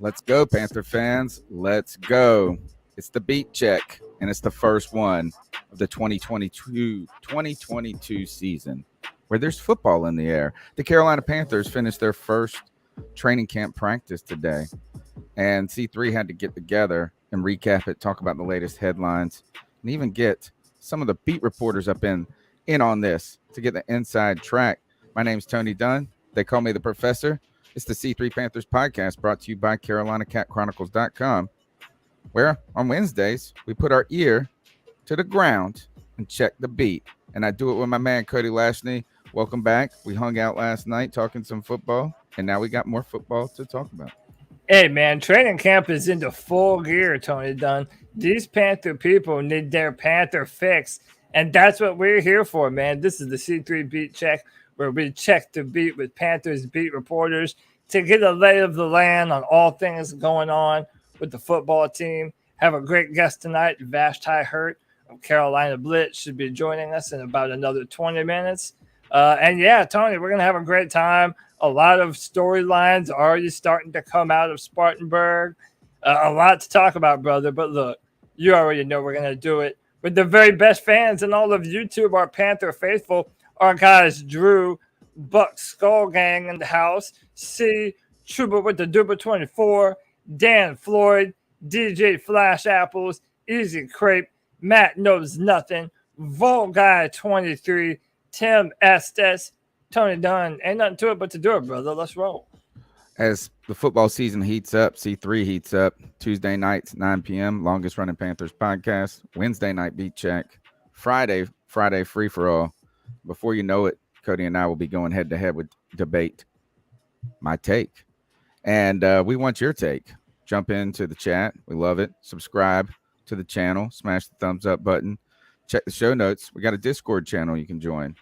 Let's go, Panther fans. Let's go. It's the Beat Check, and it's the first one of the 2022 season where there's football in the air. The Carolina Panthers finished their first training camp practice today, and C3 had to get together and recap it, talk about the latest headlines, and even get some of the beat reporters up in on this to get the inside track. My name's Tony Dunn. They call me the Professor. It's the C3 Panthers podcast brought to you by CarolinaCatChronicles.com, where on Wednesdays we put our ear to the ground and check the beat. And I do it with my man, Cody Lashney. Welcome back. We hung out last night talking some football, and now we got more football to talk about. Hey, man, training camp is into full gear, Tony Dunn. These Panther people need their Panther fix, and that's what we're here for, man. This is the C3 Beat Check, where we check the beat with Panthers beat reporters to get a lay of the land on all things going on with the football team. Have a great guest tonight. Vashti Hurt of Carolina Blitz should be joining us in about another 20 minutes. And yeah, Tony, we're going to have a great time. A lot of storylines already starting to come out of Spartanburg. A lot to talk about, brother. But look, you already know we're going to do it with the very best fans and all of YouTube, our Panther faithful. Our guys, Drew, Buck Skull Gang in the house, C, Trooper with the Duper 24, Dan Floyd, DJ Flash Apples, Easy Crepe, Matt Knows Nothing, Volt Guy 23, Tim Estes, Tony Dunn. Ain't nothing to it but to do it, brother. Let's roll. As the football season heats up, C3 heats up. Tuesday nights, 9 p.m., longest running Panthers podcast. Wednesday night beat check. Friday free for all. Before you know it, Cody and I will be going head to head with debate my take. And we want your take. Jump into the chat. We love it. Subscribe to the channel. Smash the thumbs up button. Check the show notes. We got a Discord channel you can join.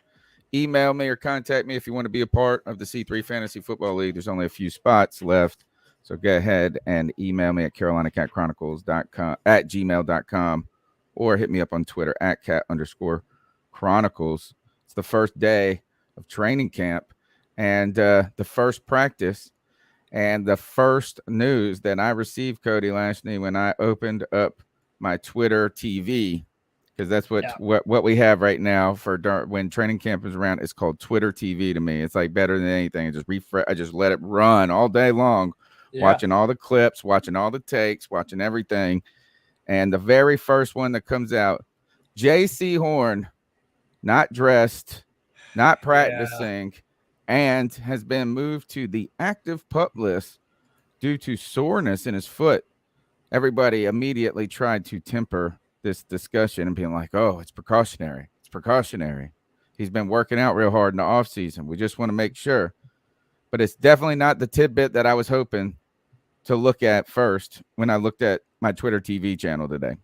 Email me or contact me if you want to be a part of the C3 Fantasy Football League. There's only a few spots left. So go ahead and email me at CarolinaCatChronicles.com at gmail.com or hit me up on Twitter at cat_chronicles. It's the first day of training camp and the first practice and the first news that I received, Cody Lashney, when I opened up my Twitter TV, because that's what we have right now for when training camp is around. It's called Twitter TV to me. It's like better than anything. I just let it run all day long, watching all the clips, watching all the takes, watching everything. And the very first one that comes out, Jaycee Horn, not dressed, not practicing, and has been moved to the active PUP list due to soreness in his foot. Everybody immediately tried to temper this discussion and being like, oh, it's precautionary. It's precautionary. He's been working out real hard in the offseason. We just want to make sure. But it's definitely not the tidbit that I was hoping to look at first when I looked at my Twitter TV channel today.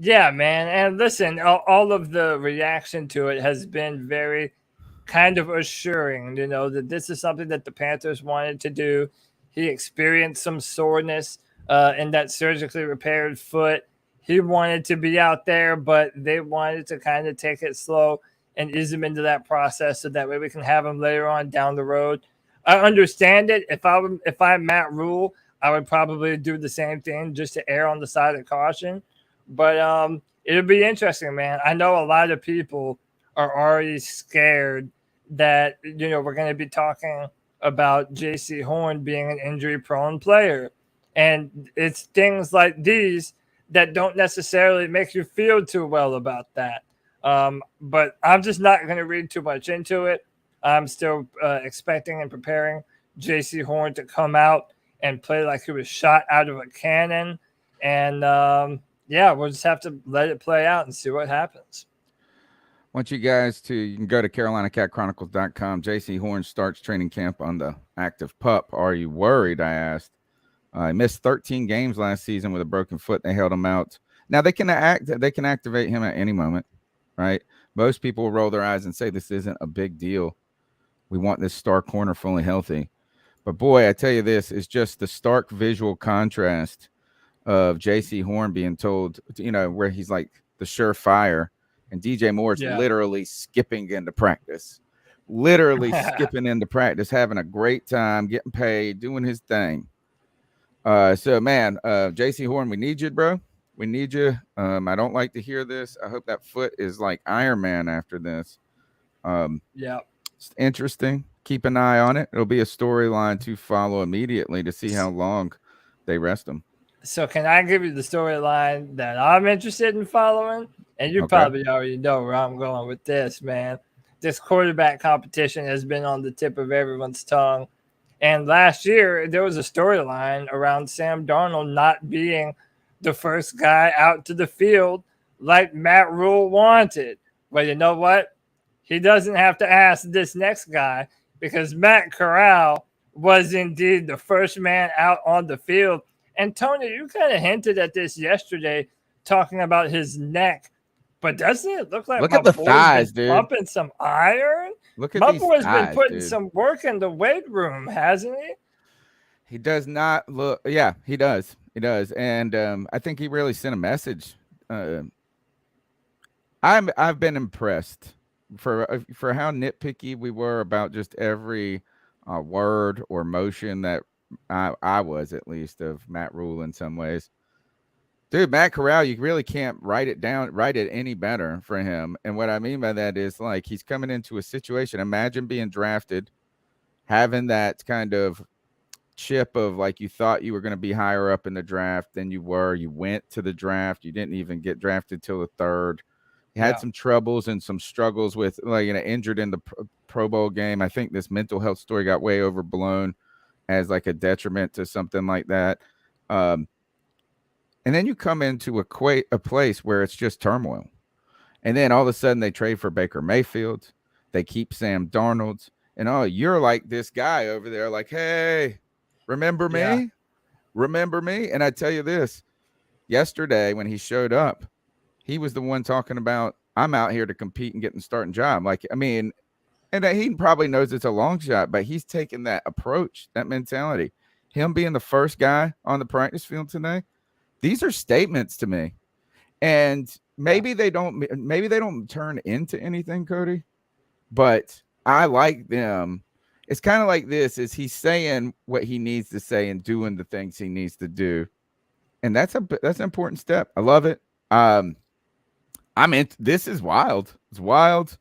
Yeah, man. And listen, all of the reaction to it has been very kind of assuring, that this is something that the Panthers wanted to do. He experienced some soreness in that surgically repaired foot. He wanted to be out there, but they wanted to kind of take it slow and ease him into that process so that way we can have him later on down the road. I understand it. If I'm Matt Rule, I would probably do the same thing just to err on the side of caution. But it'll be interesting, man. I know a lot of people are already scared that, we're going to be talking about Jaycee Horn being an injury-prone player. And it's things like these that don't necessarily make you feel too well about that. But I'm just not going to read too much into it. I'm still expecting and preparing Jaycee Horn to come out and play like he was shot out of a cannon. And, we'll just have to let it play out and see what happens. I want you guys you can go to CarolinaCatChronicles.com. Jaycee Horn starts training camp on the active PUP. Are you worried? I asked. He missed 13 games last season with a broken foot. They held him out. Now they can activate him at any moment, right? Most people will roll their eyes and say this isn't a big deal. We want this star corner fully healthy. But boy, I tell you this, is just the stark visual contrast of Jaycee Horn being told, where he's like the surefire, and DJ Moore's literally skipping into practice. Having a great time, getting paid, doing his thing. So man, Jaycee Horn, we need you, bro. We need you. I don't like to hear this. I hope that foot is like Iron Man after this. Yeah. It's interesting. Keep an eye on it. It'll be a storyline to follow immediately to see how long they rest him. So can I give you the storyline that I'm interested in following? And you Okay. probably already know where I'm going with this, man. This quarterback competition has been on the tip of everyone's tongue. And last year, there was a storyline around Sam Darnold not being the first guy out to the field like Matt Rule wanted. Well, you know what? He doesn't have to ask this next guy because Matt Corral was indeed the first man out on the field. And Tony, you kind of hinted at this yesterday, talking about his neck. But doesn't it look like Look my at the boy's thighs, been dude. pumping some iron? Look at My these boy's been thighs, putting dude. some work in the weight room, hasn't he? He does not look. Yeah, he does. He does, and I think he really sent a message. I've been impressed for how nitpicky we were about just every word or motion that I was, at least, of Matt Rule in some ways. Dude, Matt Corral, you really can't write it any better for him. And what I mean by that is, like, he's coming into a situation. Imagine being drafted, having that kind of chip of like you thought you were going to be higher up in the draft than you were. You went to the draft. You didn't even get drafted till the third. He had some troubles and some struggles with, like, injured in the Pro Bowl game. I think this mental health story got way overblown as like a detriment to something like that. And then you come into a place where it's just turmoil. And then all of a sudden they trade for Baker Mayfield. They keep Sam Darnold. And you're like this guy over there, like, hey, remember me? Yeah. Remember me? And I tell you this, yesterday when he showed up, he was the one talking about, I'm out here to compete and get the starting job. Like, I mean, and he probably knows it's a long shot, but he's taking that approach, that mentality. Him being the first guy on the practice field today, these are statements to me. And maybe they don't turn into anything, Cody, but I like them. It's kind of like this: is he's saying what he needs to say and doing the things he needs to do, and that's an important step. I love it. This is wild. It's wild.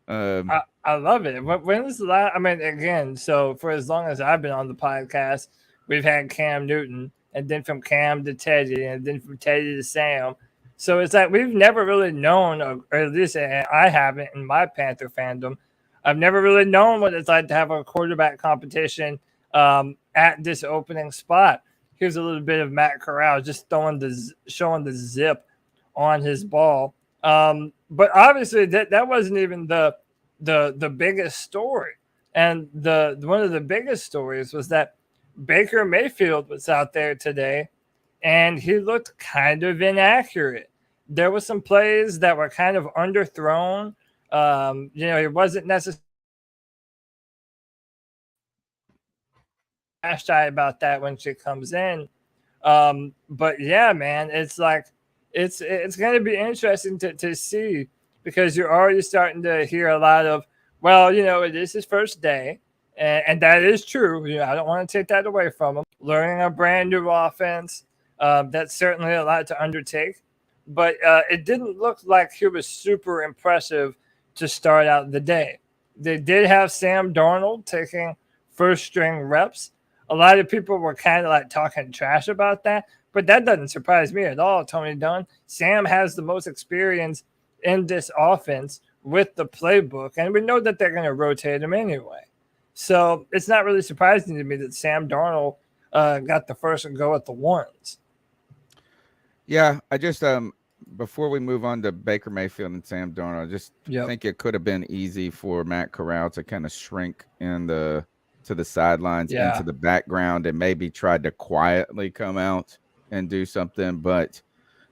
I love it. When was the last? I mean, again, so for as long as I've been on the podcast, we've had Cam Newton, and then from Cam to Teddy, and then from Teddy to Sam. So it's like we've never really known, or at least I haven't in my Panther fandom. I've never really known what it's like to have a quarterback competition at this opening spot. Here's a little bit of Matt Corral just showing the zip on his ball. But obviously that wasn't even the biggest story. And the one of the biggest stories was that Baker Mayfield was out there today, and he looked kind of inaccurate. There were some plays that were kind of underthrown. He wasn't necessarily shy about that when she comes in. But yeah, man, it's like it's going to be interesting to see, because you're already starting to hear a lot of, well, it is his first day, and that is true. I don't want to take that away from him. Learning a brand new offense, that's certainly a lot to undertake. But it didn't look like he was super impressive to start out the day. They did have Sam Darnold taking first string reps. A lot of people were kind of like talking trash about that, but that doesn't surprise me at all, Tony Dunn. Sam has the most experience in this offense with the playbook, and we know that they're going to rotate him anyway. So it's not really surprising to me that Sam Darnold got the first go at the ones. Yeah, I just before we move on to Baker Mayfield and Sam Darnold, I just think it could have been easy for Matt Corral to kind of shrink to the sidelines, into the background, and maybe tried to quietly come out and do something. But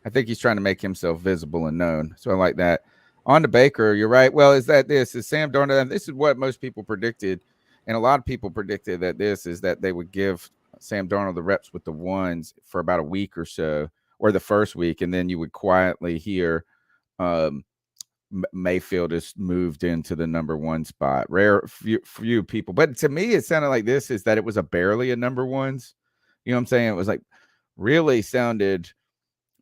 I think he's trying to make himself visible and known. So I like that. On to Baker, you're right. Well, is Sam Darnold? This is what most people predicted, and a lot of people predicted that they would give Sam Darnold the reps with the ones for about a week or so, or the first week, and then you would quietly hear Mayfield is moved into the number one spot. Few people, but to me, it sounded like it was barely a number ones. You know what I'm saying? It was like really sounded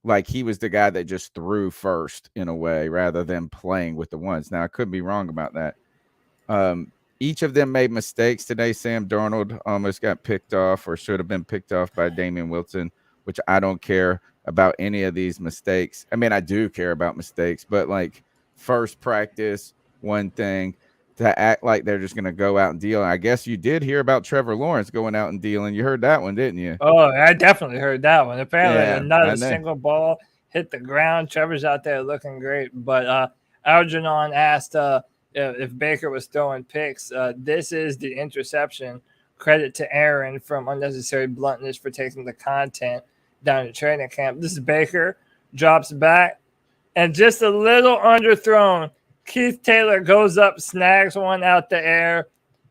like he was the guy that just threw first in a way rather than playing with the ones. Now I could be wrong about that. Each of them made mistakes today. Sam Darnold almost got picked off or should have been picked off by Damian Wilson, which I don't care about any of these mistakes. I mean, I do care about mistakes, but like first practice, one thing to act like they're just going to go out and deal. I guess you did hear about Trevor Lawrence going out and dealing. You heard that one, didn't you? Oh, I definitely heard that one. Apparently, Yeah, not I a know. single ball hit the ground. Trevor's out there looking great. But Algernon asked if Baker was throwing picks. This is the interception. Credit to Aaron from Unnecessary Bluntness for taking the content down to training camp. This is Baker. Drops back. And just a little underthrown. Keith Taylor goes up, snags one out the air,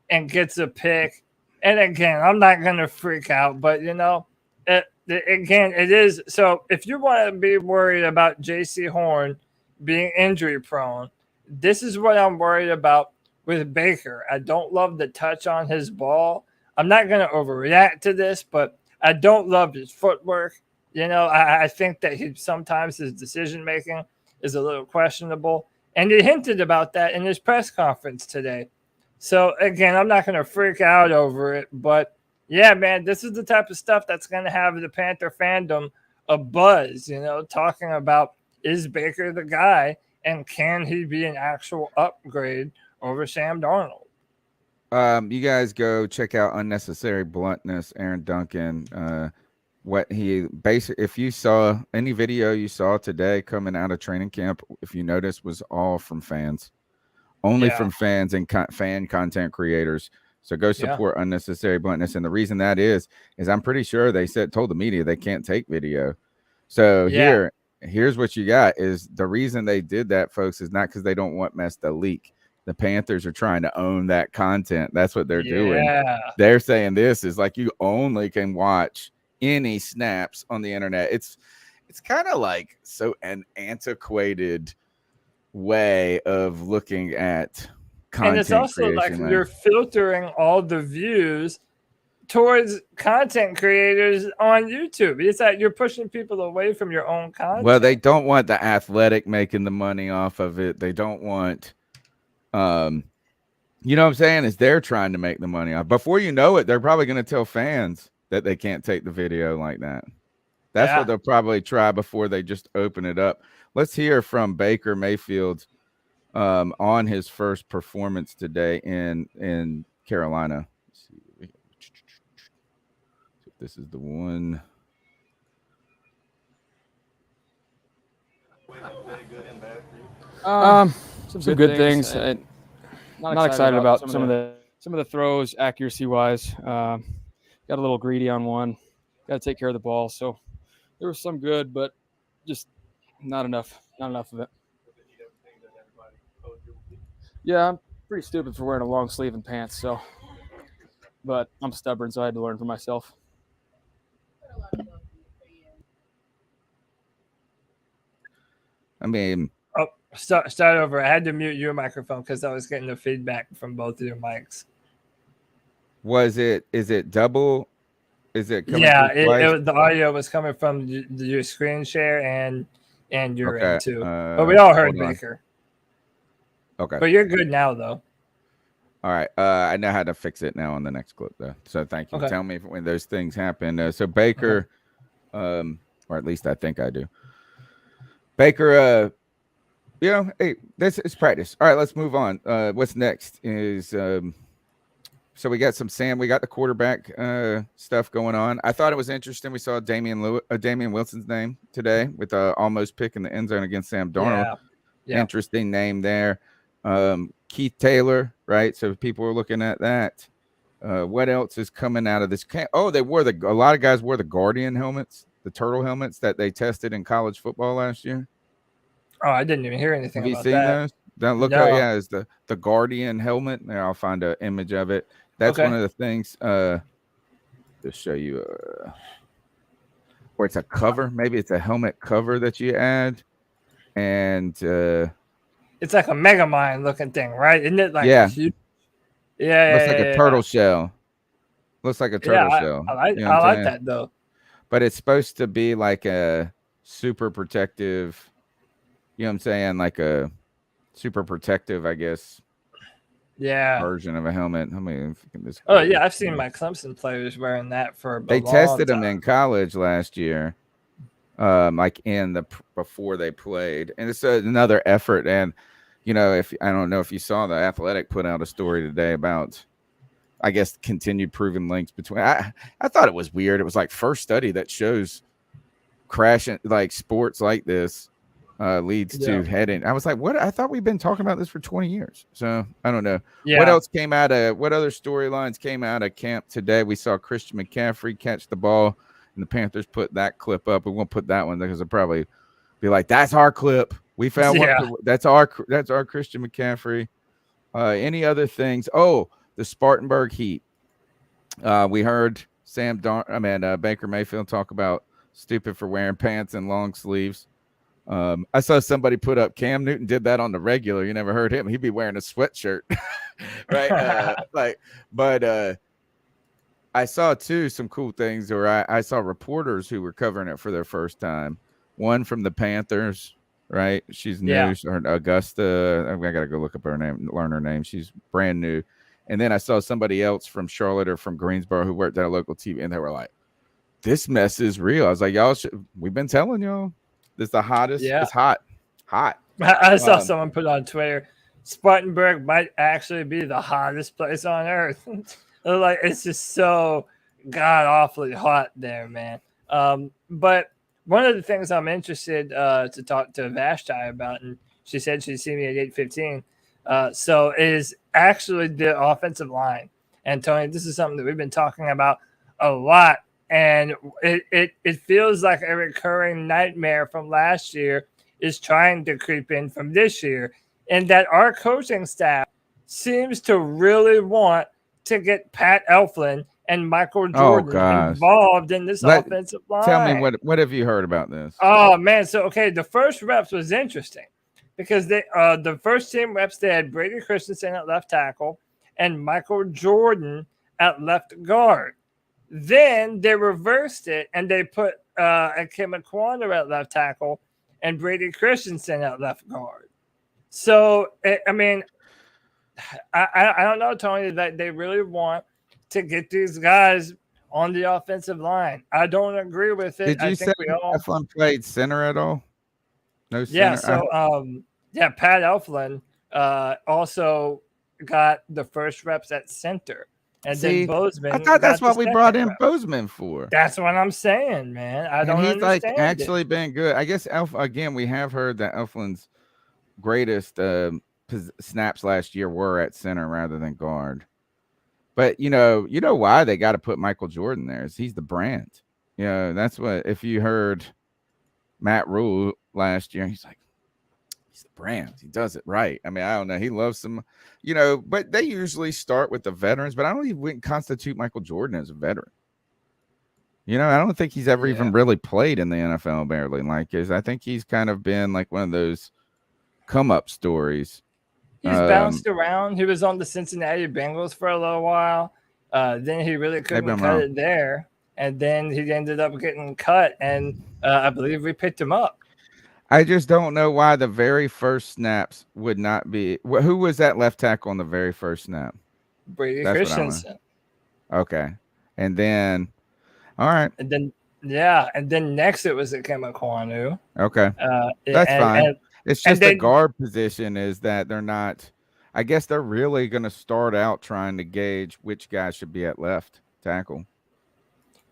and gets a pick. And again, I'm not going to freak out, but, you know, again, it is. So if you want to be worried about Jaycee Horn being injury prone, this is what I'm worried about with Baker. I don't love the touch on his ball. I'm not going to overreact to this, but I don't love his footwork. You know, I think that sometimes his decision making is a little questionable. And he hinted about that in his press conference today. So, again, I'm not going to freak out over it. But, yeah, man, this is the type of stuff that's going to have the Panther fandom a buzz, you know, talking about, is Baker the guy, and can he be an actual upgrade over Sam Darnold? You guys go check out Unnecessary Bluntness, Aaron Duncan. What he basically, if you saw any video you saw today coming out of training camp, if you notice, was all from fans, only from fans and fan content creators. So go support Unnecessary Bluntness. And the reason that is I'm pretty sure they told the media they can't take video. So here's what you got is the reason they did that, folks, is not because they don't want mess to leak. The Panthers are trying to own that content. That's what they're doing. They're saying this is like you only can watch any snaps on the internet. It's kind of like so an antiquated way of looking at content. And it's also like you're filtering all the views towards content creators on YouTube. It's like you're pushing people away from your own content. Well, they don't want the athletic making the money off of it. They don't want you know what I'm saying? Is they're trying to make the money off. Before you know it, they're probably going to tell fans that they can't take the video like that. That's what they'll probably try before they just open it up. Let's hear from Baker Mayfield on his first performance today in Carolina. Let's see if this is the one. Some good things. Not excited about some of the throws accuracy wise. Got a little greedy on one. Got to take care of the ball. So there was some good, but just not enough. Not enough of it. Yeah, I'm pretty stupid for wearing a long sleeve and pants. So, but I'm stubborn, so I had to learn for myself. I mean, start over. I had to mute your microphone because I was getting the feedback from both of your mics. Is it double? Is it coming the audio was coming from your screen share and your end too. But we all heard Baker. Okay. But you're good now though. All right. I know how to fix it now on the next clip though. So thank you. Okay. Tell me when those things happen. So Baker, or at least I think I do. Baker, you know, hey, this is practice. All right, let's move on. What's next is so we got the quarterback stuff going on. I thought it was interesting. We saw Damian Wilson's name today with almost picking the end zone against Sam Darnold. Yeah. Interesting name there. Keith Taylor, right? So people were looking at that. What else is coming out of this camp? Oh, a lot of guys wore the Guardian helmets, the turtle helmets that they tested in college football last year. Oh, I didn't even hear anything about that. Have you seen those? Don't look up. Yeah, it's the Guardian helmet. There, I'll find an image of it. That's one of the things to show you. Or it's a cover. Maybe it's a helmet cover that you add, and it's like a Megamind looking thing, right? Isn't it like yeah, huge? Looks like a turtle shell. Looks like a turtle shell. I You know what I'm like saying? that though. But it's supposed to be like a super protective, you know what I'm saying? Like a super protective, I guess, version of a helmet. How many? Oh yeah, I've seen my Clemson players wearing that for a They long tested time. them in college last year, like before they played, and it's another effort. And you know, if I don't know if you saw, the Athletic put out a story today about, I guess, continued proven links between. I thought it was weird. It was like first study that shows crashing, like sports like this leads to heading. I was like, what? I thought we've been talking about this for 20 years. So I don't know. Yeah. What else came out of, what other storylines came out of camp today? We saw Christian McCaffrey catch the ball, and the Panthers put that clip up. We won't put that one because it'll probably be like, that's our clip. We found one. That's our Christian McCaffrey. Any other things? Oh, the Spartanburg Heat. We heard Baker Mayfield talk about stupid for wearing pants and long sleeves. I saw somebody put up Cam Newton did that on the regular. You never heard him. He'd be wearing a sweatshirt, right? But I saw too some cool things where I saw reporters who were covering it for their first time. One from the Panthers, right? She's new. Augusta. I got to go look up her name, learn her name. She's brand new. And then I saw somebody else from Charlotte or from Greensboro who worked at a local TV, and they were like, this mess is real. I was like, we've been telling y'all. This is the hottest. Yeah. It's hot. I saw someone put on Twitter, Spartanburg might actually be the hottest place on earth. Like, it's just so god awfully hot there, man. But one of the things I'm interested to talk to Vashti about, and she said she'd see me at 8:15. So is actually the offensive line. And Tony, this is something that we've been talking about a lot. And it feels like a recurring nightmare from last year is trying to creep in from this year. And that our coaching staff seems to really want to get Pat Elflein and Michael Jordan involved in this offensive line. Tell me, what have you heard about this? Oh, man. So, okay, the first reps was interesting because the first team reps, they had Brady Christensen at left tackle and Michael Jordan at left guard. Then they reversed it and they put Kim McQuarrie at left tackle and Brady Christensen at left guard. So, I mean, I don't know, Tony, that they really want to get these guys on the offensive line. I don't agree with it. Did you say Elflein played center at all? No center? Yeah, so, Pat Elflein also got the first reps at center. And then Bozeman. I thought that's what we brought in Bozeman for. That's what I'm saying, man. I don't understand. He's actually been good. I guess again, we have heard that Elflein's greatest snaps last year were at center rather than guard. But you know why they got to put Michael Jordan there is he's the brand. You know, that's what if you heard Matt Rule last year, he's like, he's the brand. He does it right. I mean, I don't know. He loves some, but they usually start with the veterans, but I don't even constitute Michael Jordan as a veteran. I don't think he's ever even really played in the NFL barely. I think he's kind of been like one of those come up stories. He's bounced around. He was on the Cincinnati Bengals for a little while. Then he really couldn't cut it there. And then he ended up getting cut. And I believe we picked him up. I just don't know why the very first snaps would not be. Who was that left tackle on the very first snap? Brady Christensen. Okay. And then, all right. And then next it was Kim McQuarrie. Okay. That's fine. It's just the guard position is that they're not. I guess they're really going to start out trying to gauge which guy should be at left tackle.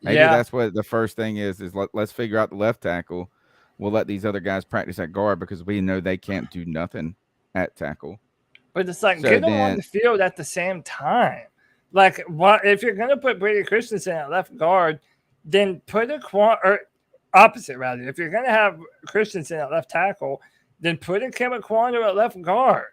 Maybe that's what the first thing is let's figure out the left tackle. We'll let these other guys practice at guard because we know they can't do nothing at tackle. But it's like get them on the field at the same time. Like, if you're going to put Brady Christensen at left guard, then put opposite rather. If you're going to have Christensen at left tackle, then put Kim McQuarrie at left guard.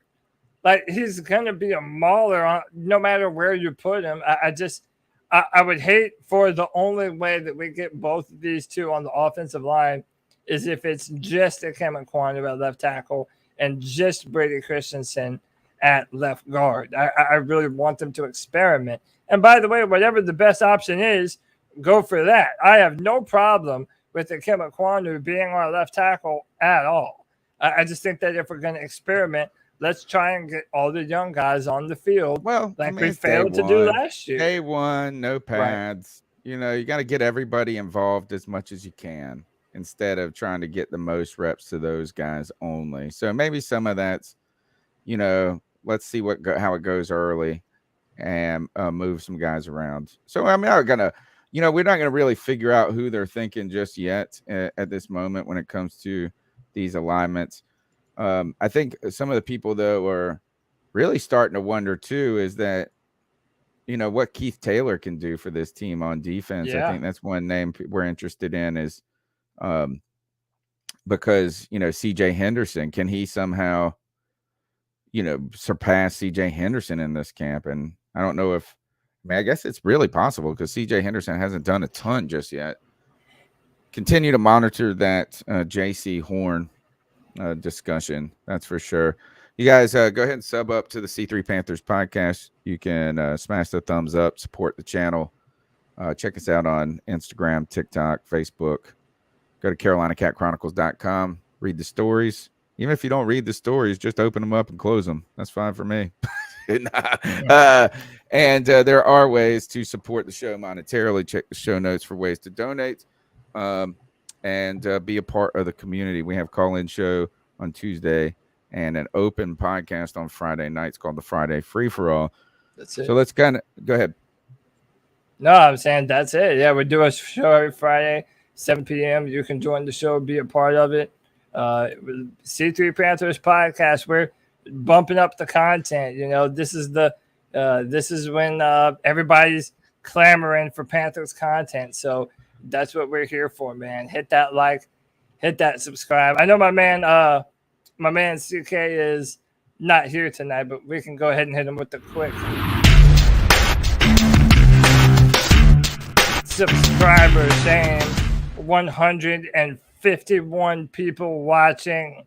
Like, he's going to be a mauler no matter where you put him. I would hate for the only way that we get both of these two on the offensive line is if it's just Kim McQuarrie at left tackle and just Brady Christensen at left guard. I really want them to experiment. And by the way, whatever the best option is, go for that. I have no problem with the Kim Kwanu being our left tackle at all. I just think that if we're going to experiment, let's try and get all the young guys on the field we failed to do last year. Day one, no pads. Right. You got to get everybody involved as much as you can instead of trying to get the most reps to those guys only. So maybe some of that's, let's see how it goes early and move some guys around. So I'm not going to, we're not going to really figure out who they're thinking just yet at this moment when it comes to these alignments. I think some of the people, though, are really starting to wonder, too, is that, what Keith Taylor can do for this team on defense. Yeah. I think that's one name we're interested in is because, C.J. Henderson, can he somehow, surpass C.J. Henderson in this camp? And I don't know if, I guess it's really possible because C.J. Henderson hasn't done a ton just yet. Continue to monitor that Jaycee Horn discussion, that's for sure. You guys go ahead and sub up to the C3 Panthers podcast. You can smash the thumbs up, support the channel. Check us out on Instagram, TikTok, Facebook. Go to CarolinaCatChronicles.com. Read the stories. Even if you don't read the stories, just open them up and close them. That's fine for me. And there are ways to support the show monetarily. Check the show notes for ways to donate. And be a part of the community. We have call-in show on Tuesday and an open podcast on Friday nights called the Friday Free-for-All. That's it. So let's kind of go ahead. No, I'm saying that's it. Yeah, we do a show every Friday, 7 p.m. You can join the show, be a part of it. C3 Panthers podcast. We're bumping up the content. This is when everybody's clamoring for Panthers content. So that's what we're here for, man. Hit that like, hit that subscribe. I know my man CK is not here tonight, but we can go ahead and hit him with the quick subscribers saying 151 people watching.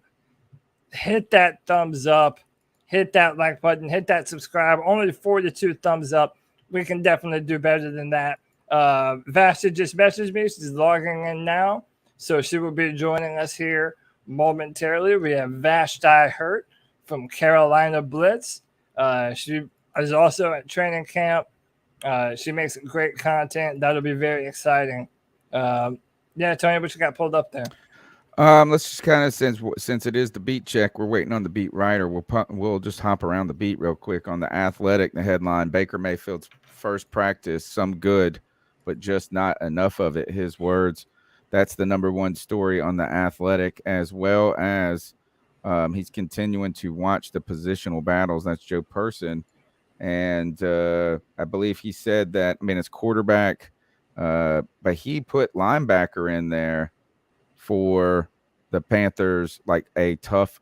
Hit that thumbs up, hit that like button, hit that subscribe. Only 42 thumbs up. We can definitely do better than that. Vashti just messaged me. She's logging in now, so she will be joining us here momentarily. We have Vashti Hurt from Carolina Blitz. She is also at training camp. She makes great content. That'll be very exciting. Yeah, Tony, what you got pulled up there? Let's just kind of since it is the beat check, we're waiting on the beat writer. We'll just hop around the beat real quick on the Athletic. The headline: Baker Mayfield's first practice, some good, but just not enough of it. His words. That's the number one story on the Athletic, as well as he's continuing to watch the positional battles. That's Joe Person, and I believe he said that. I mean, it's quarterback, but he put linebacker in there for the Panthers, like a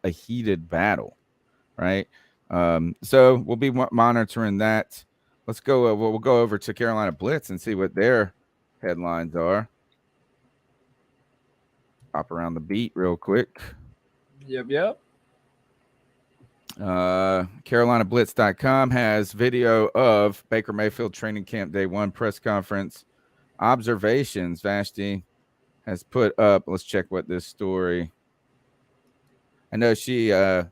heated battle, right? So we'll be monitoring that. Let's go. We'll go over to Carolina Blitz and see what their headlines are. Hop around the beat real quick. Yep. CarolinaBlitz.com has video of Baker Mayfield training camp day one press conference observations. Vashti has put up. Let's check what this story. I know she. I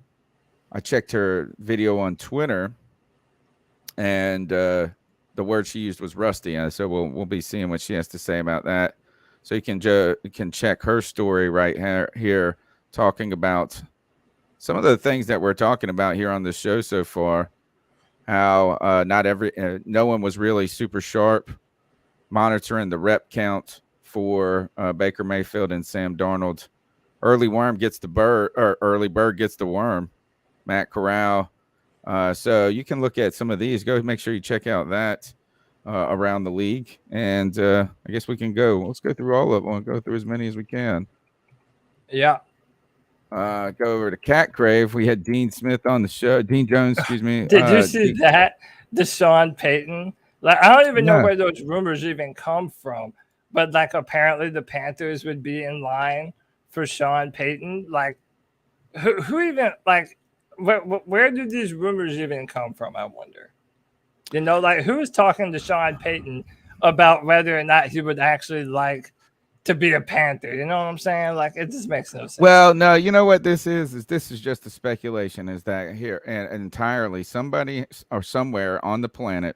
checked her video on Twitter, and the word she used was rusty. So we'll be seeing what she has to say about that. So you can check her story right here, talking about some of the things that we're talking about here on the show so far. How no one was really super sharp monitoring the rep count for Baker Mayfield and Sam Darnold. Early bird gets the worm. Matt Corral. So you can look at some of these. Go make sure you check out that around the league. And I guess we can go. Let's go through all of them. We'll go through as many as we can. Yeah. Go over to Cat Crave. We had Dean Smith on the show. Dean Jones, excuse me. Did you see that? Deshaun Payton. Like, I don't even know where those rumors even come from. But, like, apparently the Panthers would be in line for Sean Payton. Like, who even, like, where do these rumors even come from, I wonder? You know, like who was talking to Sean Payton about whether or not he would actually like to be a Panther? You know what I'm saying? Like it just makes no sense. Well, no, you know what this is this is just a speculation. Is that here and entirely somebody or somewhere on the planet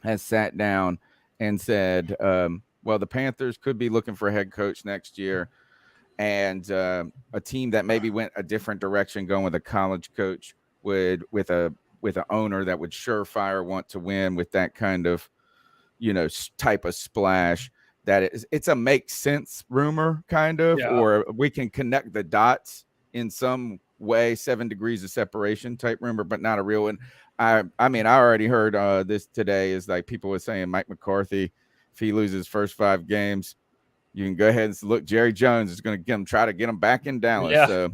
has sat down and said, well, the Panthers could be looking for a head coach next year, and a team that maybe went a different direction, going with a college coach, would with an owner that would surefire want to win with that kind of, type of splash. That it's a make sense rumor, kind of, or we can connect the dots in some way, 7 degrees of separation type rumor, but not a real one. I mean, I already heard this today is like people were saying Mike McCarthy, if he loses first 5 games, you can go ahead and look, Jerry Jones is going to try to get him back in Dallas. Yeah. So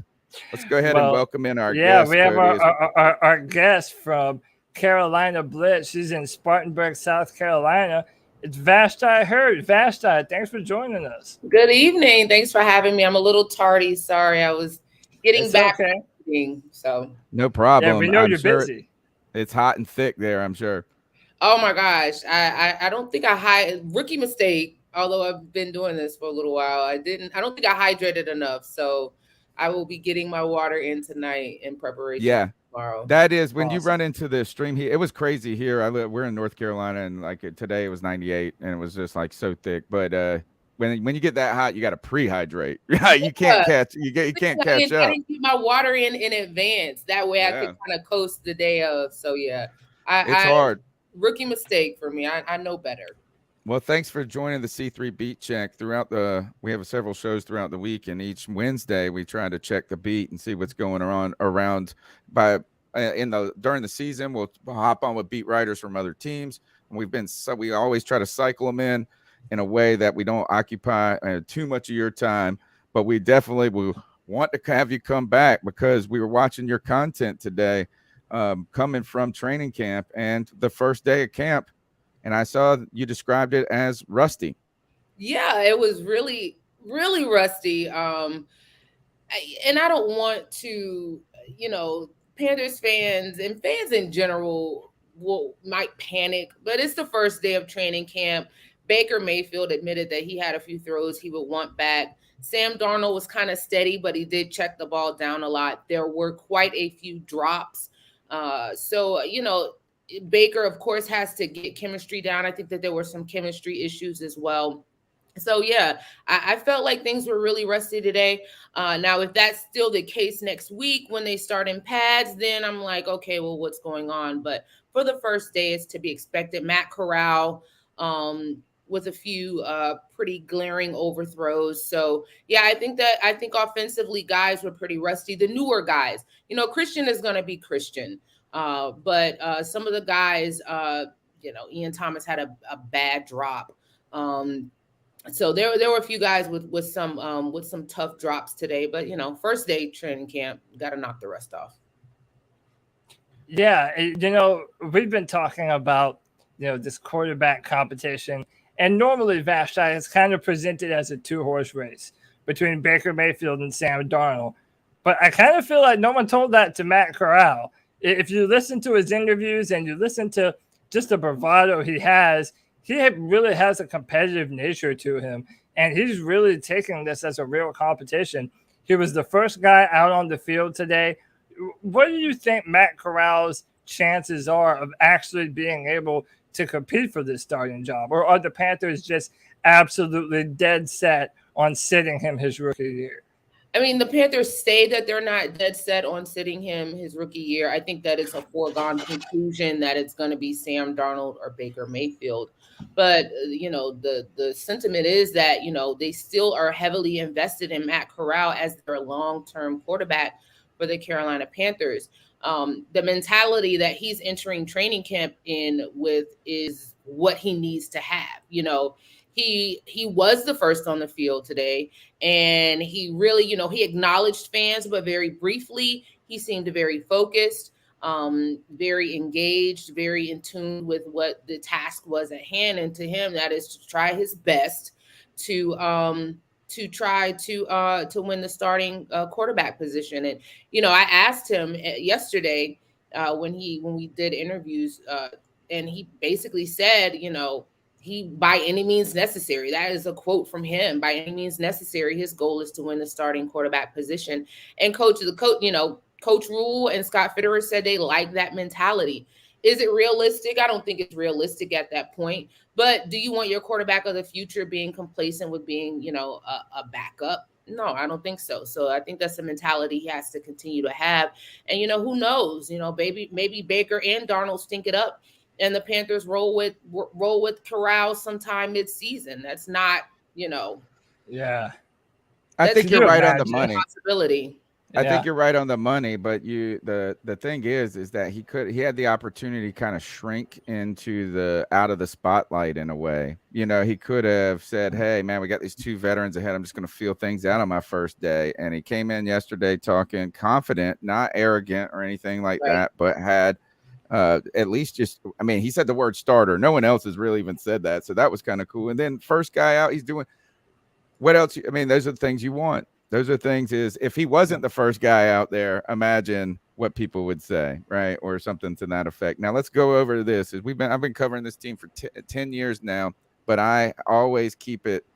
let's go ahead and welcome in our guest. We have our guest from Carolina Blitz. She's in Spartanburg, South Carolina. It's Vashti Hurt. Vashti, thanks for joining us. Good evening. Thanks for having me. I'm a little tardy. Sorry, I was getting back. Okay. So no problem. Yeah, we know you're busy. It's hot and thick there, I'm sure. Oh my gosh. I don't think rookie mistake, although I've been doing this for a little while. I don't think I hydrated enough. So I will be getting my water in tonight in preparation. Yeah. Tomorrow. That is when you run into the stream heat. It was crazy here. We're in North Carolina, and like today it was 98, and it was just like so thick. But when you get that hot, you got to pre-hydrate. You can't catch. You can't catch up. I didn't get my water in advance. That way I could kind of coast the day of. So yeah, it's hard. Rookie mistake for me. I know better. Well, thanks for joining the C3 BeatCheck. We have several shows throughout the week, and each Wednesday we try to check the beat and see what's going on around. During the season, we'll hop on with beat writers from other teams, and we always try to cycle them in a way that we don't occupy too much of your time. But we definitely will want to have you come back because we were watching your content today, coming from training camp and the first day of camp. And I saw you described it as rusty. Yeah, it was really, really rusty. And I don't want to, Panthers fans and fans in general might panic, but it's the first day of training camp. Baker Mayfield admitted that he had a few throws he would want back. Sam Darnold was kind of steady, but he did check the ball down a lot. There were quite a few drops. Baker, of course, has to get chemistry down. I think that there were some chemistry issues as well. So, yeah, I felt like things were really rusty today. Now, if that's still the case next week when they start in pads, then I'm like, okay, well, what's going on? But for the first day, it's to be expected. Matt Corral with a few pretty glaring overthrows. So, yeah, I think offensively guys were pretty rusty. The newer guys, Christian is going to be Christian. But some of the guys, Ian Thomas had a bad drop. So there were a few guys with some tough drops today, but first day training camp, got to knock the rest off. Yeah, we've been talking about this quarterback competition, and normally Vashti is kind of presented as a 2-horse race between Baker Mayfield and Sam Darnold, but I kind of feel like no one told that to Matt Corral. If you listen to his interviews and you listen to just the bravado he really has a competitive nature to him, and he's really taking this as a real competition. He was the first guy out on the field today. What do you think Matt Corral's chances are of actually being able to compete for this starting job? Or are the Panthers just absolutely dead set on sitting him his rookie year? I mean, the Panthers say that they're not dead set on sitting him his rookie year. I think that it's a foregone conclusion that it's going to be Sam Darnold or Baker Mayfield. But, the sentiment is that, they still are heavily invested in Matt Corral as their long-term quarterback for the Carolina Panthers. The mentality that he's entering training camp in with is what he needs to have. He was the first on the field today, and he really, he acknowledged fans, but very briefly. He seemed very focused, very engaged, very in tune with what the task was at hand. And to him, that is to try his best to try to win the starting quarterback position. And, I asked him yesterday when we did interviews he basically said, he by any means necessary. That is a quote from him. By any means necessary, his goal is to win the starting quarterback position. And Coach Rule and Scott Fitterer said they like that mentality. Is it realistic? I don't think it's realistic at that point. But do you want your quarterback of the future being complacent with being, a backup? No, I don't think so. So I think that's a mentality he has to continue to have. And, who knows? Maybe Baker and Darnold stink it up, and the Panthers roll with Corral sometime mid-season. That's not, Yeah. I think you're right on the money. Possibility. I think you're right on the money, but the thing is that he had the opportunity to kind of shrink into out of the spotlight in a way. He could have said, "Hey man, we got these two veterans ahead. I'm just going to feel things out on my first day." And he came in yesterday talking confident, not arrogant or anything like that, but had at least he said the word starter. No one else has really even said that. So that was kind of cool. And then first guy out, he's doing what else? Those are the things you want. Those are things is if he wasn't the first guy out there, imagine what people would say, right? Or something to that effect. Now let's go over to this. I've been covering this team for 10 years now, but I always keep it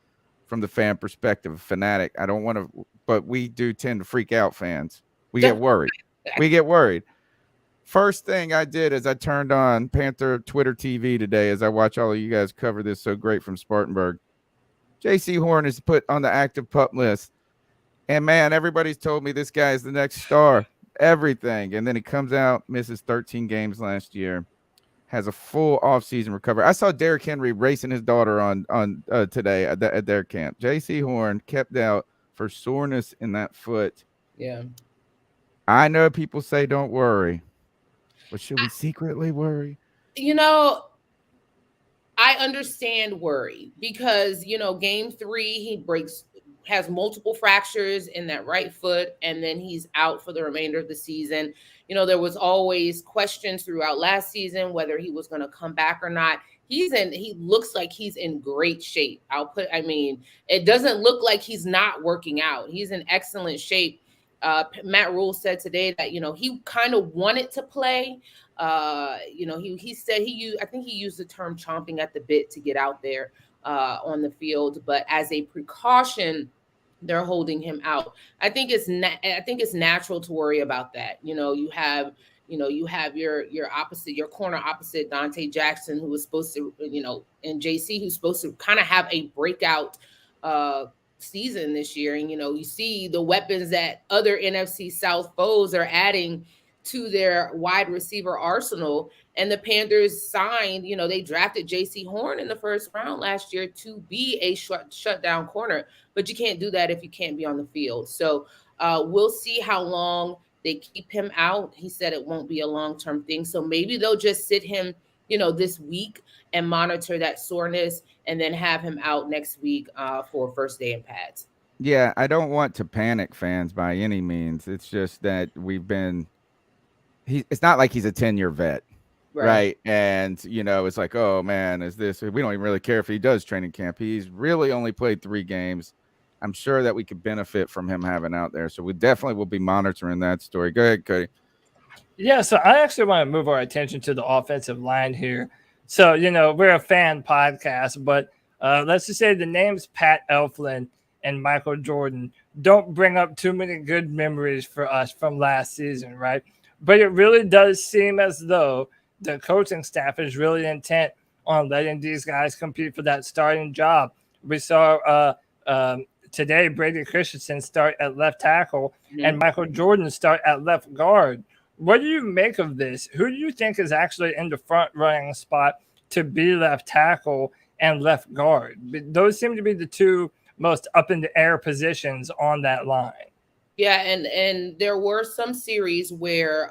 from the fan perspective, fanatic. I don't want to, but we do tend to freak out fans. We get worried. First thing I did is I turned on Panther Twitter TV today as I watch all of you guys cover this so great from Spartanburg. Jaycee Horn is put on the active pup list. And man, everybody's told me this guy is the next star, everything. And then he comes out, misses 13 games last year, has a full offseason recovery. I saw Derrick Henry racing his daughter on today at their camp. Jaycee Horn kept out for soreness in that foot. Yeah. I know people say don't worry, but should we secretly worry? I understand worry because, game 3, he has multiple fractures in that right foot, and then he's out for the remainder of the season. There was always questions throughout last season whether he was going to come back or not. He looks like he's in great shape. It doesn't look like he's not working out. He's in excellent shape. Matt Rule said today that, he kind of wanted to play. He said I think he used the term chomping at the bit to get out there on the field, but as a precaution, they're holding him out. I think it's natural to worry about that. You have your corner opposite Dante Jackson, who was supposed to, and JC, who's supposed to kind of have a breakout season this year. And, you see the weapons that other NFC South foes are adding to their wide receiver arsenal. And the Panthers signed, they drafted Jaycee Horn in the first round last year to be a shutdown corner, but you can't do that if you can't be on the field. So we'll see how long they keep him out. He said it won't be a long-term thing. So maybe they'll just sit him, this week and monitor that soreness and then have him out next week for first day in pads. Yeah, I don't want to panic fans by any means. It's just that it's not like he's a 10-year vet. Right. And, it's like, oh, man, we don't even really care if he does training camp. He's really only played 3 games. I'm sure that we could benefit from him having out there. So we definitely will be monitoring that story. Go ahead, Cody. Yeah, so I actually want to move our attention to the offensive line here. So, we're a fan podcast, but let's just say the names Pat Elflein and Michael Jordan don't bring up too many good memories for us from last season, right? But it really does seem as though the coaching staff is really intent on letting these guys compete for that starting job. We saw today Brady Christensen start at left tackle and Michael Jordan start at left guard. What do you make of this? Who do you think is actually in the front running spot to be left tackle and left guard? Those seem to be the two most up in the air positions on that line. Yeah, and there were some series where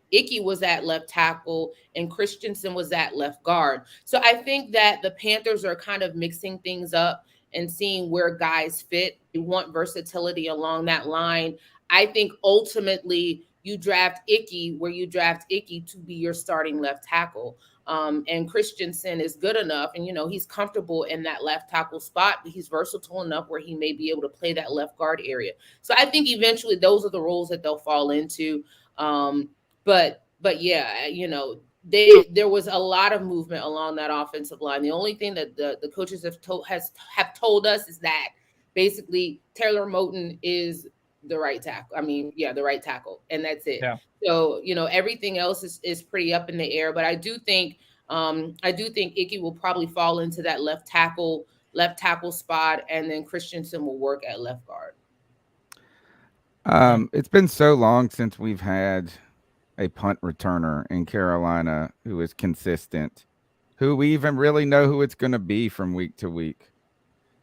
Icky was at left tackle and Christensen was at left guard. So I think that the Panthers are kind of mixing things up and seeing where guys fit. You want versatility along that line. I think ultimately you draft Icky where you draft Icky to be your starting left tackle. And Christensen is good enough, and he's comfortable in that left tackle spot, but he's versatile enough where he may be able to play that left guard area. So I think eventually those are the roles that they'll fall into. But yeah, there was a lot of movement along that offensive line. The only thing that the coaches have told us is that basically Taylor Moton is the right tackle. The right tackle, and that's it. Yeah. So everything else is pretty up in the air. But I do think Ickey will probably fall into that left tackle spot, and then Christensen will work at left guard. It's been so long since we've had a punt returner in Carolina who is consistent, who we even really know who it's going to be from week to week.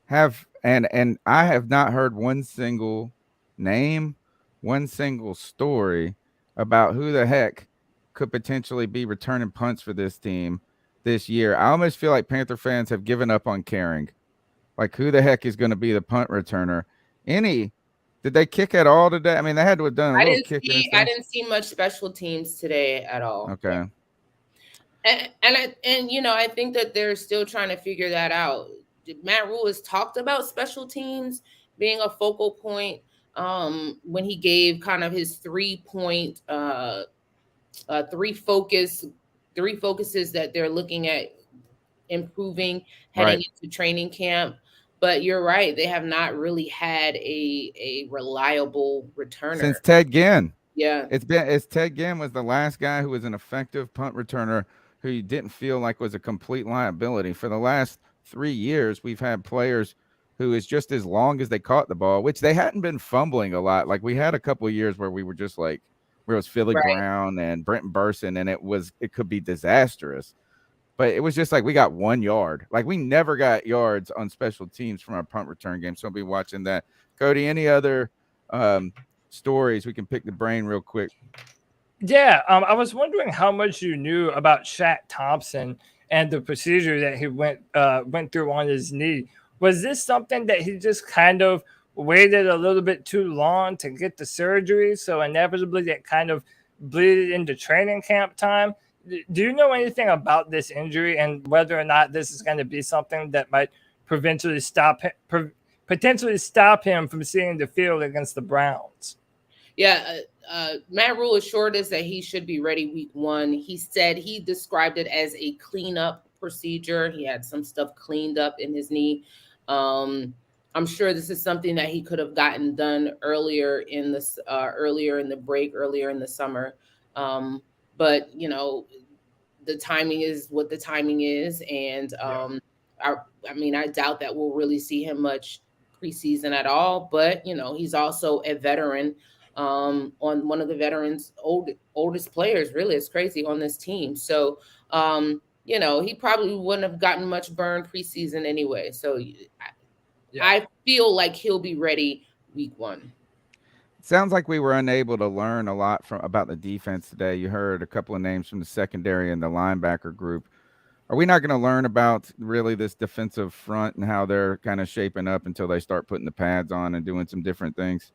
And I have not heard one single name, one single story about who the heck could potentially be returning punts for this team this year. I almost feel like Panther fans have given up on caring. Like, who the heck is going to be the punt returner? Did they kick at all today? I mean, they had to have done a little kicking. I didn't see much special teams today at all. Okay. And I think that they're still trying to figure that out. Matt Rule has talked about special teams being a focal point when he gave kind of his 3-point, three focuses that they're looking at improving heading into training camp. But you're right. They have not really had a reliable returner since Ted Ginn. Yeah. It's Ted Ginn was the last guy who was an effective punt returner who you didn't feel like was a complete liability. For the last 3 years, we've had players who is just as long as they caught the ball, which they hadn't been fumbling a lot. Like, we had a couple of years where we were just like, where it was Philly Brown and Brenton Burson, and it could be disastrous. But it was just like we got 1 yard. Like, we never got yards on special teams from our punt return game. So I'll be watching that. Cody, any other stories we can pick the brain real quick? Yeah, I was wondering how much you knew about Shaq Thompson and the procedure that he went through on his knee. Was this something that he just kind of waited a little bit too long to get the surgery, so inevitably that kind of bleeded into training camp time? Do you know anything about this injury and whether or not this is going to be something that might potentially stop him from seeing the field against the Browns? Yeah, Matt Rule assured us that he should be ready week 1. He said he described it as a cleanup procedure. He had some stuff cleaned up in his knee. I'm sure this is something that he could have gotten done earlier in the break, earlier in the summer. But the timing is what the timing is, and I doubt that we'll really see him much preseason at all. But he's also a veteran, on one of the veterans' oldest players. Really, it's crazy on this team. So he probably wouldn't have gotten much burn preseason anyway. So I feel like he'll be ready week 1. Sounds like we were unable to learn a lot about the defense today. You heard a couple of names from the secondary and the linebacker group. Are we not going to learn about really this defensive front and how they're kind of shaping up until they start putting the pads on and doing some different things?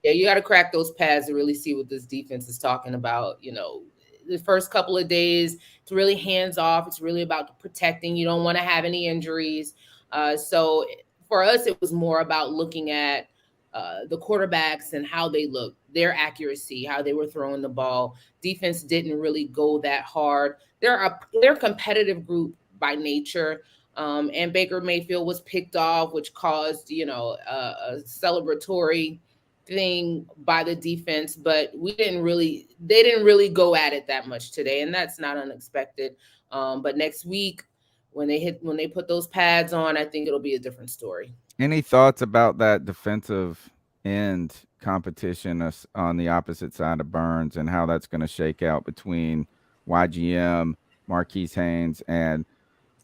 Yeah, you got to crack those pads to really see what this defense is talking about. The first couple of days, it's really hands off. It's really about protecting. You don't want to have any injuries. So for us, it was more about looking at the quarterbacks and how they looked, their accuracy, how they were throwing the ball. Defense didn't really go that hard. They're a competitive group by nature. And Baker Mayfield was picked off, which caused, a celebratory thing by the defense, but they didn't really go at it that much today. And that's not unexpected. But next week, when they put those pads on, I think it'll be a different story. Any thoughts about that defensive end competition on the opposite side of Burns and how that's going to shake out between YGM, Marquise Haynes, and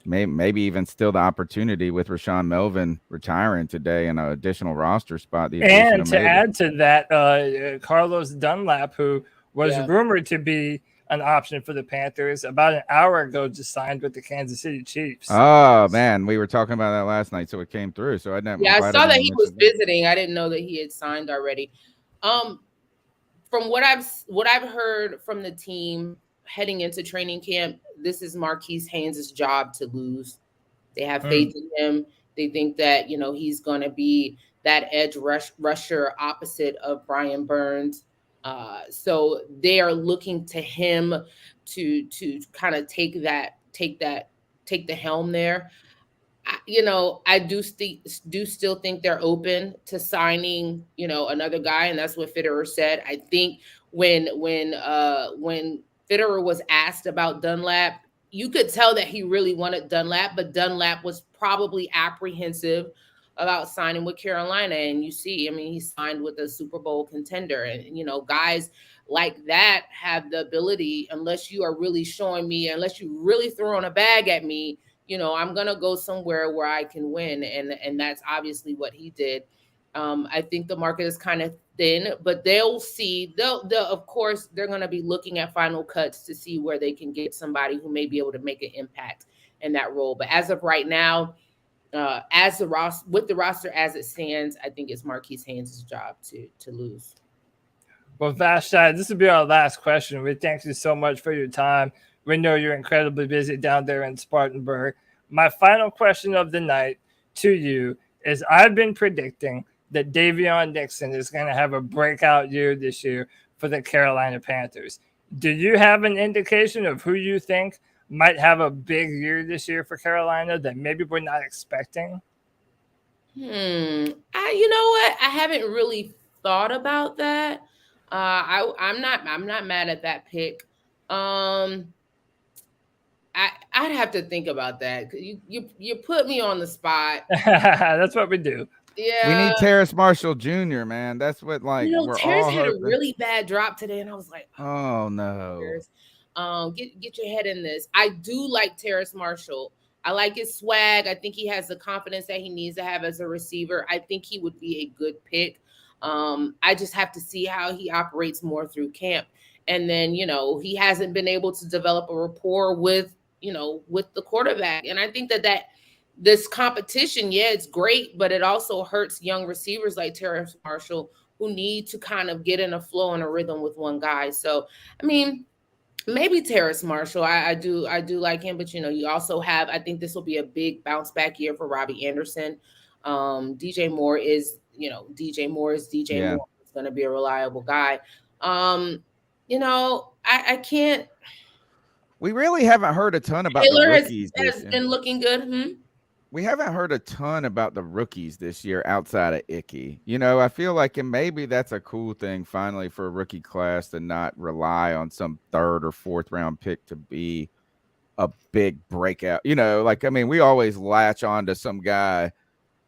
maybe even still the opportunity with Rashaan Melvin retiring today and an additional roster spot? And to add to that, Carlos Dunlap, who was rumored to be an option for the Panthers, about an hour ago just signed with the Kansas City Chiefs. Oh man, we were talking about that last night, so it came through. So I saw that he was visiting. I didn't know that he had signed already. From what I've heard from the team heading into training camp, this is Marquise Haynes' job to lose. They have faith in him. They think that he's going to be that edge rusher opposite of Brian Burns. So they are looking to him to kind of take the helm there. I do still think they're open to signing, another guy, and that's what Fitterer said. I think when Fitterer was asked about Dunlap, you could tell that he really wanted Dunlap, but Dunlap was probably apprehensive about signing with Carolina. And you see, he signed with a Super Bowl contender, and guys like that have the ability, unless you are really showing me, unless you really throwing a bag at me, I'm going to go somewhere where I can win. And that's obviously what he did. I think the market is kind of thin, but they'll see, of course, they're going to be looking at final cuts to see where they can get somebody who may be able to make an impact in that role. But as of right now, with the roster as it stands, I think it's Marquise Haynes' job to lose. Well, Vashti, this will be our last question. We thank you so much for your time. We know you're incredibly busy down there in Spartanburg. My final question of the night to you is, I've been predicting that Davion Nixon is going to have a breakout year this year for the Carolina Panthers. Do you have an indication of who you think might have a big year this year for Carolina that maybe we're not expecting? You know what? I haven't really thought about that. I'm not mad at that pick. I'd have to think about that. You put me on the spot. That's what we do. Yeah, we need Terrace Marshall Jr., man. That's what we're Terrace all had hoping. a really bad drop today, and I was like, oh no. Get your head in this. I do like Terrace Marshall. I like his swag. I think he has the confidence that he needs to have as a receiver. I think he would be a good pick. I just have to see how he operates more through camp. And then, he hasn't been able to develop a rapport with the quarterback. And I think that this competition, it's great, but it also hurts young receivers like Terrace Marshall, who need to kind of get in a flow and a rhythm with one guy. So, maybe Terrace Marshall. I do like him, but you also have, I think this will be a big bounce back year for Robbie Anderson. DJ Moore is DJ Moore. It's going to be a reliable guy. I can't. We really haven't heard a ton about Taylor the rookies. has been looking good. We haven't heard a ton about the rookies this year outside of Icky. I feel like, and maybe that's a cool thing finally for a rookie class to not rely on some third or fourth round pick to be a big breakout. We always latch on to some guy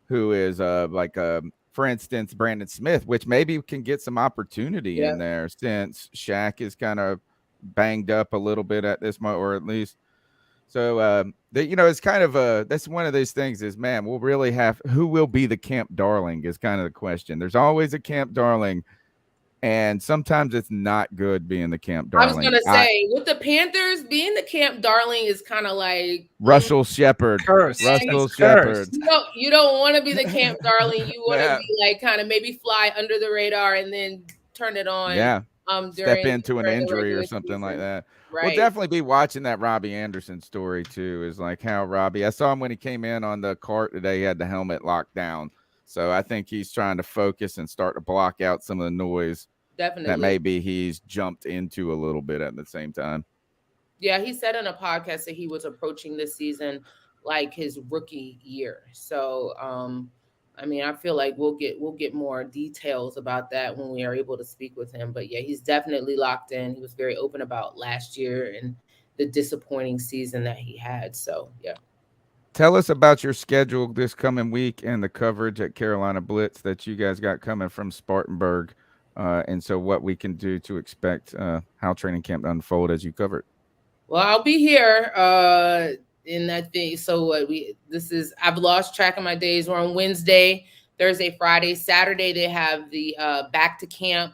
who is for instance, Brandon Smith, which maybe can get some opportunity in there since Shaq is kind of banged up a little bit at this moment, or at least. So, it's kind of that's one of those things is, man, we'll really have, who will be the camp darling is kind of the question. There's always a camp darling, and sometimes it's not good being the camp darling. I was going to say, with the Panthers, being the camp darling is kind of like Russell Shepard. Russell Shepard. You don't want to be the camp darling. You want to be like kind of maybe fly under the radar and then turn it on. Yeah. Step into an injury or something like that. Right. We'll definitely be watching that Robbie Anderson story too. Is like how Robbie, I saw him when he came in on the cart today. He had the helmet locked down. So I think he's trying to focus and start to block out some of the noise that maybe he's jumped into a little bit at the same time. Yeah, he said in a podcast that he was approaching this season like his rookie year. So I feel like we'll get more details about that when we are able to speak with him. But yeah, he's definitely locked in. He was very open about last year and the disappointing season that he had. So yeah. Tell us about your schedule this coming week and the coverage at Carolina Blitz that you guys got coming from Spartanburg. And so what we can do to expect how training camp to unfold as you cover it. Well, I'll be here in that thing. So I've lost track of my days. We're on Wednesday, Thursday, Friday, Saturday. They have the back to camp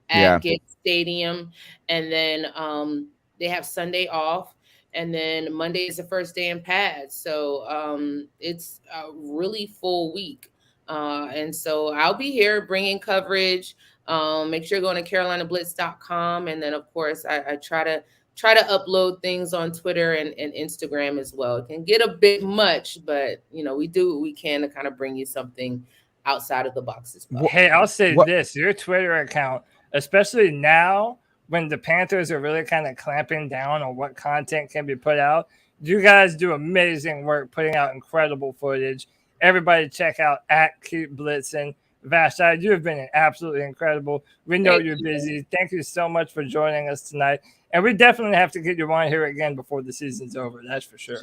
at Gates Stadium. And then they have Sunday off. And then Monday is the first day in pads. So it's a really full week. And so I'll be here bringing coverage. Make sure you're going to carolinablitz.com. And then, of course, I try to upload things on Twitter and Instagram as well. It can get a bit much, but, we do what we can to kind of bring you something outside of the box as well. Hey, I'll say this. Your Twitter account, especially now when the Panthers are really kind of clamping down on what content can be put out. You guys do amazing work putting out incredible footage. Everybody check out @Keep Blitzing. Vashti, you have been absolutely incredible. We know you're busy. Thank you so much for joining us tonight. And we definitely have to get you on here again before the season's over. That's for sure.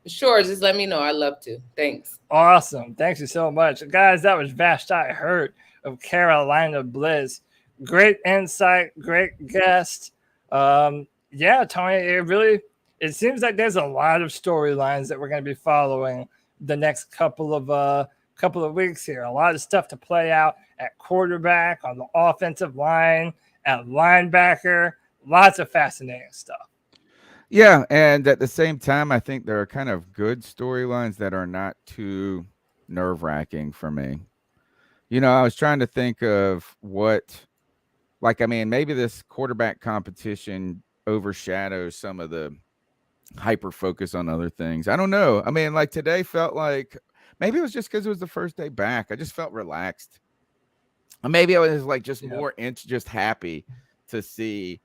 Sure. Just let me know. I'd love to. Thanks. Awesome. Thank you so much. Guys, that was Vashti Hurt of Carolina Blitz. Great insight. Great guest. Yeah, Tony, it seems like there's a lot of storylines that we're going to be following the next couple of weeks here. A lot of stuff to play out at quarterback, on the offensive line, at linebacker. Lots of fascinating stuff. Yeah, and at the same time, I think there are kind of good storylines that are not too nerve-wracking for me. I was trying to think of maybe this quarterback competition overshadows some of the hyper focus on other things. I don't know. I mean, like today felt like maybe it was just because it was the first day back. I just felt relaxed. Maybe I was like just more just happy to see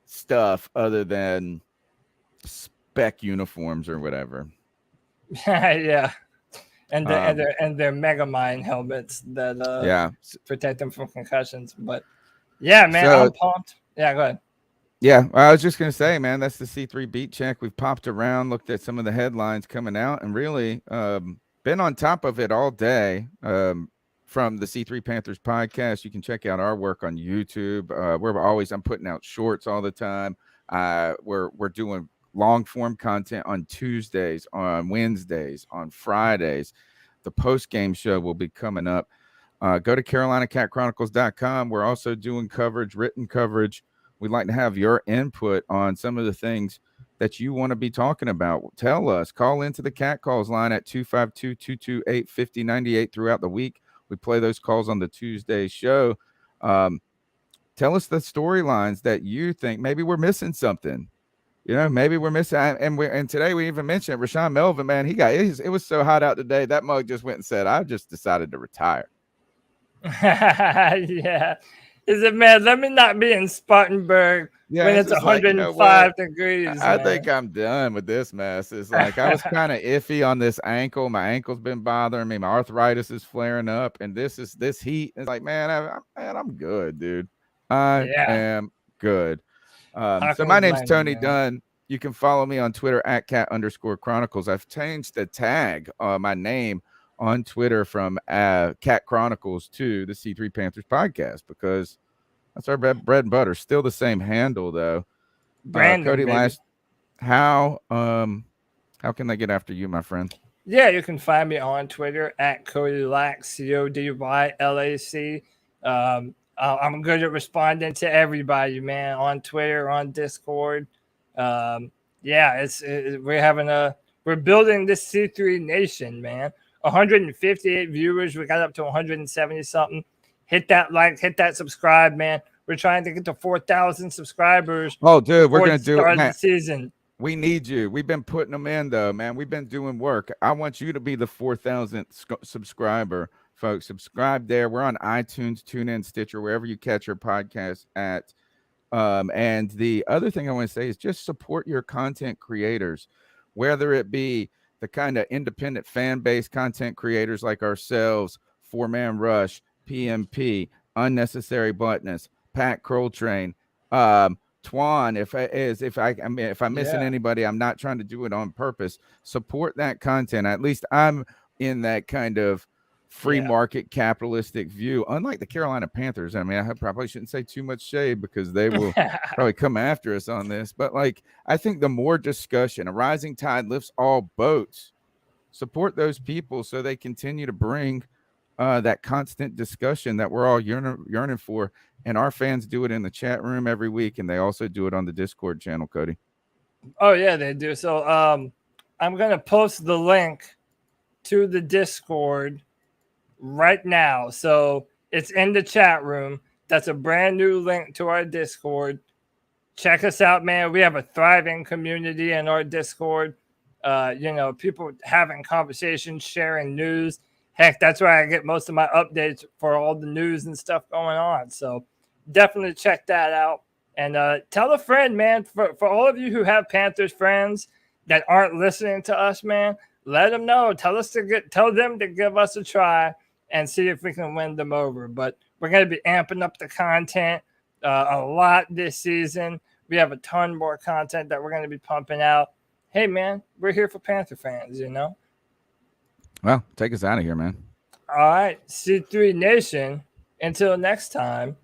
stuff other than spec uniforms or whatever. Yeah. And their Megamind helmets that protect them from concussions. But yeah, man, I'm pumped. Yeah, go ahead. Yeah, I was just going to say, man, that's the C3 BeatCheck. We've popped around, looked at some of the headlines coming out, and really been on top of it all day. From the C3 Panthers podcast, you can check out our work on YouTube. I'm putting out shorts all the time. We're doing long form content on Tuesdays, on Wednesdays, on Fridays. The post game show will be coming up. Go to CarolinaCatChronicles.com. We're also doing written coverage. We'd like to have your input on some of the things that you want to be talking about. Tell us. Call into the Cat Calls line at 252-228-5098 throughout the week. We play those calls on the Tuesday show. Tell us the storylines that you think maybe we're missing something. Maybe we're missing. And today we even mentioned Rashaan Melvin, man. It was so hot out today. That mug just went and said, I just decided to retire. Yeah. Is it, man, let me not be in Spartanburg when it's 105 degrees. I think I'm done with this mess. It's like I was kind of iffy on this ankle. My ankle's been bothering me. My arthritis is flaring up. And this heat. It's like, man, I'm good, dude. I am good. So my name's Tony Dunn. You can follow me on Twitter at @cat_chronicles. I've changed the tag, my name on Twitter from Cat Chronicles to the C3 Panthers podcast because that's our bread and butter. Still the same handle though. Cody, how can they get after you, my friend? Yeah, you can find me on Twitter at CodyLac, CodyLac. I'm good at responding to everybody, man, on Twitter, on Discord. We're building this C3 nation, man. 158 viewers. We got up to 170 something. Hit that like, hit that subscribe, man. We're trying to get to 4,000 subscribers. Oh, dude, we're going to do it. The season. We need you. We've been putting them in, though, man. We've been doing work. I want you to be the 4,000th subscriber, folks. Subscribe there. We're on iTunes, TuneIn, Stitcher, wherever you catch your podcast at. And the other thing I want to say is just support your content creators, whether it be the kind of independent fan-based content creators like ourselves, Four Man Rush, PMP, Unnecessary Bluntness, Pat Crowtrain, Twan. If I'm missing anybody, I'm not trying to do it on purpose. Support that content. At least I'm in that kind of free market capitalistic view, unlike the Carolina Panthers. I mean, I probably shouldn't say too much shade because they will probably come after us on this, but like, I think the more discussion, a rising tide lifts all boats. Support those people so they continue to bring that constant discussion that we're all yearning for. And our fans do it in the chat room every week, and they also do it on the Discord channel, Cody. Oh yeah, they do. So I'm gonna post the link to the Discord right now. So it's in the chat room. That's a brand new link to our Discord. Check us out, man. We have a thriving community in our Discord. People having conversations, sharing news. Heck, that's where I get most of my updates for all the news and stuff going on. So definitely check that out. And tell a friend, man, for all of you who have Panthers friends that aren't listening to us, man, let them know. Tell them to give us a try and see if we can win them over. But we're going to be amping up the content a lot this season. We have a ton more content that we're going to be pumping out. Hey, man, we're here for Panther fans, you know? Well, take us out of here, man. All right. C3 Nation. Until next time,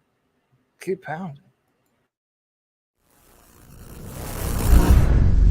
keep pounding.